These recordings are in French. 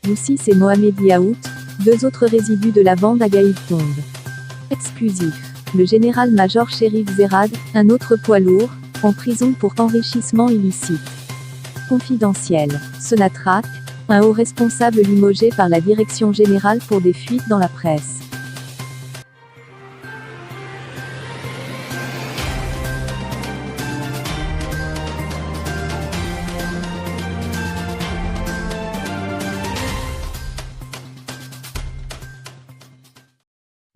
Boussis et Mohamed Yaout, deux autres résidus de la bande Agaïd tombent. Exclusif. Le général-major Chérif Zerad, un autre poids lourd, en prison pour enrichissement illicite. Confidentiel. Sonatrach, un haut responsable limogé par la Direction générale pour des fuites dans la presse.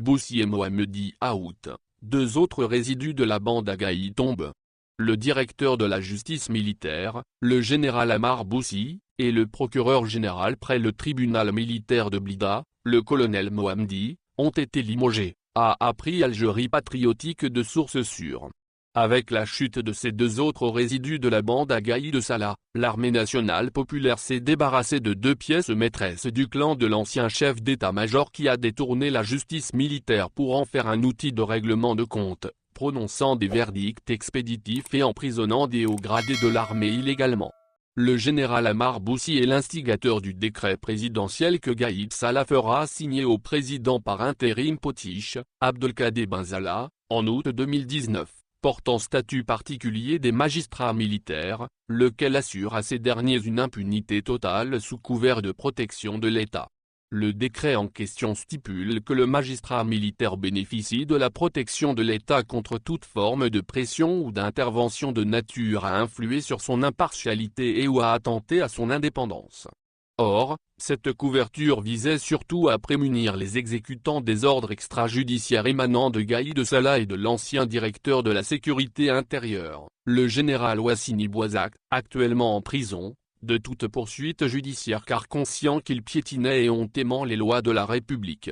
Boussis et Mohamed Yaout, deux autres résidus de la bande Agaïd tombent. Le directeur de la justice militaire, le général Ammar Boussis, et le procureur général près le tribunal militaire de Blida, le colonel Mohamdi, ont été limogés, a appris Algérie patriotique de sources sûres. Avec la chute de ces deux autres résidus de la bande Agaïd Salah, l'armée nationale populaire s'est débarrassée de deux pièces maîtresses du clan de l'ancien chef d'état-major qui a détourné la justice militaire pour en faire un outil de règlement de compte, prononçant des verdicts expéditifs et emprisonnant des hauts gradés de l'armée illégalement. Le général Ammar Boussis est l'instigateur du décret présidentiel que Gaïd Salah fera signer au président par intérim potiche, Abdelkader Ben Salah, en août 2019. Portant statut particulier des magistrats militaires, lequel assure à ces derniers une impunité totale sous couvert de protection de l'État. Le décret en question stipule que le magistrat militaire bénéficie de la protection de l'État contre toute forme de pression ou d'intervention de nature à influer sur son impartialité et ou à attenter à son indépendance. Or, cette couverture visait surtout à prémunir les exécutants des ordres extrajudiciaires émanant de Gaïd Salah et de l'ancien directeur de la sécurité intérieure, le général Wassini Bouazak, actuellement en prison, de toute poursuite judiciaire car conscient qu'il piétinait éhontément les lois de la République.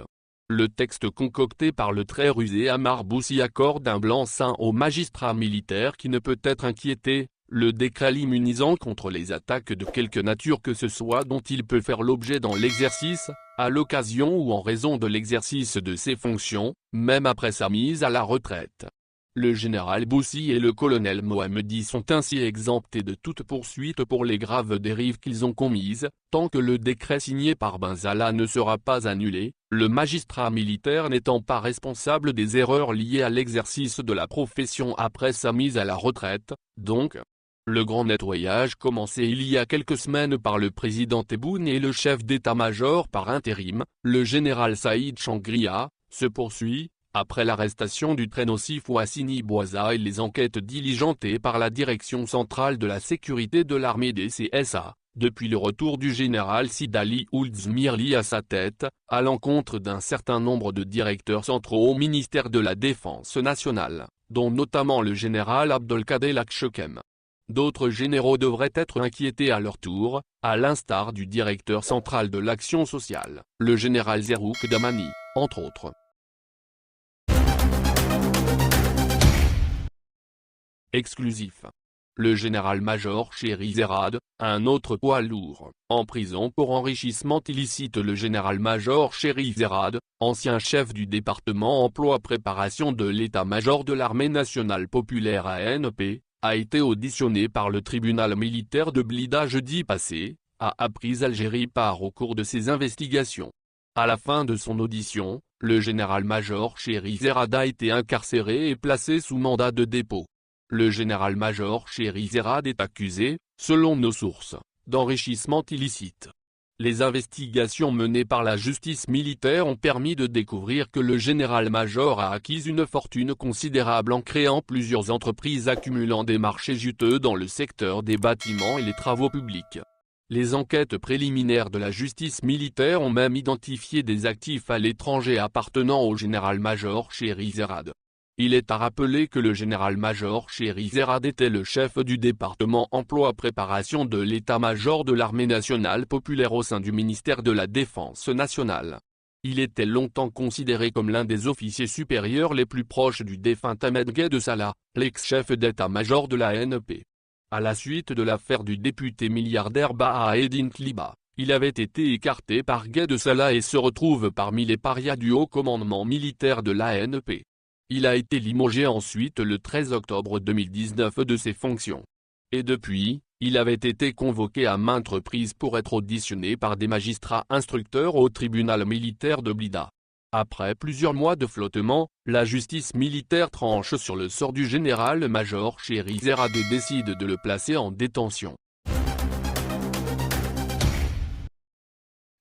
Le texte concocté par le très rusé Ammar Boussis accorde un blanc-seing au magistrat militaire qui ne peut être inquiété, le décret l'immunisant contre les attaques de quelque nature que ce soit dont il peut faire l'objet dans l'exercice, à l'occasion ou en raison de l'exercice de ses fonctions, même après sa mise à la retraite. Le général Boussis et le colonel Mohamdi sont ainsi exemptés de toute poursuite pour les graves dérives qu'ils ont commises, tant que le décret signé par Ben Salah ne sera pas annulé, le magistrat militaire n'étant pas responsable des erreurs liées à l'exercice de la profession après sa mise à la retraite, donc. Le grand nettoyage commencé il y a quelques semaines par le président Tebboune et le chef d'état-major par intérim, le général Saïd Changria, se poursuit, après l'arrestation du très nocif Wassini Bouazak et les enquêtes diligentées par la Direction centrale de la sécurité de l'armée des CSA, depuis le retour du général Sidali Ould Zmirli à sa tête, à l'encontre d'un certain nombre de directeurs centraux au ministère de la Défense nationale, dont notamment le général Abdelkader Lakchekem. D'autres généraux devraient être inquiétés à leur tour, à l'instar du directeur central de l'action sociale, le général Zerouk Damani, entre autres. Exclusif. Le général-major Chérif Zerad, un autre poids lourd, en prison pour enrichissement illicite. Le général-major Chérif Zerad, ancien chef du département emploi-préparation de l'état-major de l'armée nationale populaire ANP, a été auditionné par le tribunal militaire de Blida jeudi passé, a appris Algérie par au cours de ses investigations. À la fin de son audition, le général-major Chérif Zerad a été incarcéré et placé sous mandat de dépôt. Le général-major Chérif Zerad est accusé, selon nos sources, d'enrichissement illicite. Les investigations menées par la justice militaire ont permis de découvrir que le général-major a acquis une fortune considérable en créant plusieurs entreprises accumulant des marchés juteux dans le secteur des bâtiments et les travaux publics. Les enquêtes préliminaires de la justice militaire ont même identifié des actifs à l'étranger appartenant au général-major Chérif Zerad. Il est à rappeler que le général-major Chérif Zerad était le chef du département emploi-préparation de l'état-major de l'armée nationale populaire au sein du ministère de la Défense nationale. Il était longtemps considéré comme l'un des officiers supérieurs les plus proches du défunt Ahmed Gaïd Salah, l'ex-chef d'état-major de la l'ANP. À la suite de l'affaire du député milliardaire Baha Eddin Tliba, il avait été écarté par Gaïd Salah et se retrouve parmi les parias du haut commandement militaire de l'ANP. Il a été limogé ensuite le 13 octobre 2019 de ses fonctions. Et depuis, Il avait été convoqué à maintes reprises pour être auditionné par des magistrats instructeurs au tribunal militaire de Blida. Après plusieurs mois de flottement, la justice militaire tranche sur le sort du général-major Chérif Zerad et décide de le placer en détention.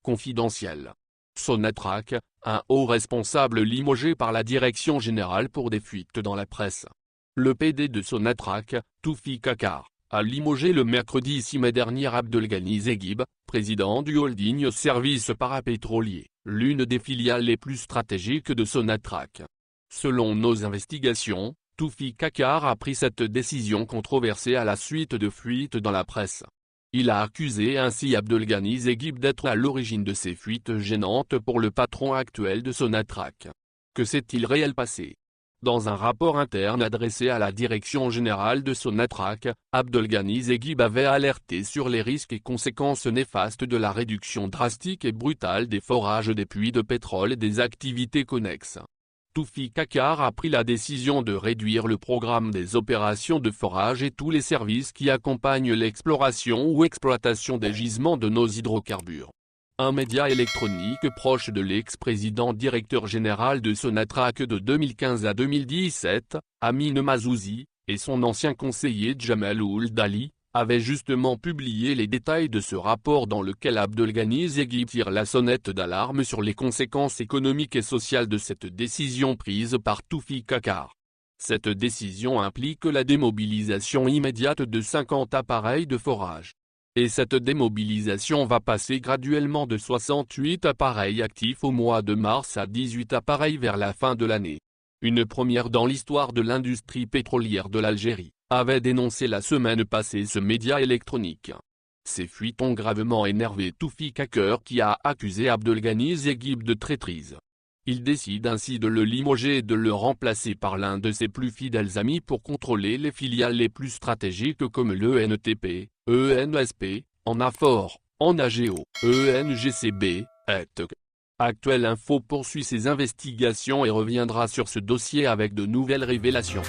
Confidentiel. Sonatrach, un haut responsable limogé par la direction générale pour des fuites dans la presse. Le PD de Sonatrach, Toufi Kakar, a limogé le mercredi 6 mai dernier Abdelghani Zeghib, président du holding Service Parapétrolier, l'une des filiales les plus stratégiques de Sonatrach. Selon nos investigations, Toufi Kakar a pris cette décision controversée à la suite de fuites dans la presse. Il a accusé ainsi Abdelghani Zeghib d'être à l'origine de ces fuites gênantes pour le patron actuel de Sonatrach. Que s'est-il réel passé ? Dans un rapport interne adressé à la direction générale de Sonatrach, Abdelghani Zeghib avait alerté sur les risques et conséquences néfastes de la réduction drastique et brutale des forages des puits de pétrole et des activités connexes. Toufi Kakar a pris la décision de réduire le programme des opérations de forage et tous les services qui accompagnent l'exploration ou exploitation des gisements de nos hydrocarbures. Un média électronique proche de l'ex-président directeur général de Sonatrach de 2015 à 2017, Amin Mazouzi, et son ancien conseiller Djamal Ould Ali, avait justement publié les détails de ce rapport dans lequel Abdelghani Zeghib tire la sonnette d'alarme sur les conséquences économiques et sociales de cette décision prise par Toufi Kakar. Cette décision implique la démobilisation immédiate de 50 appareils de forage. Et cette démobilisation va passer graduellement de 68 appareils actifs au mois de mars à 18 appareils vers la fin de l'année. Une première dans l'histoire de l'industrie pétrolière de l'Algérie, avait dénoncé la semaine passée ce média électronique. Ces fuites ont gravement énervé Toufi Kakar qui a accusé Abdelghani Zeghib de traîtrise. Il décide ainsi de le limoger et de le remplacer par l'un de ses plus fidèles amis pour contrôler les filiales les plus stratégiques comme l'ENTP, ENSP, ENAFOR, ENAGEO, ENGCB, etc. Actuel Info poursuit ses investigations et reviendra sur ce dossier avec de nouvelles révélations.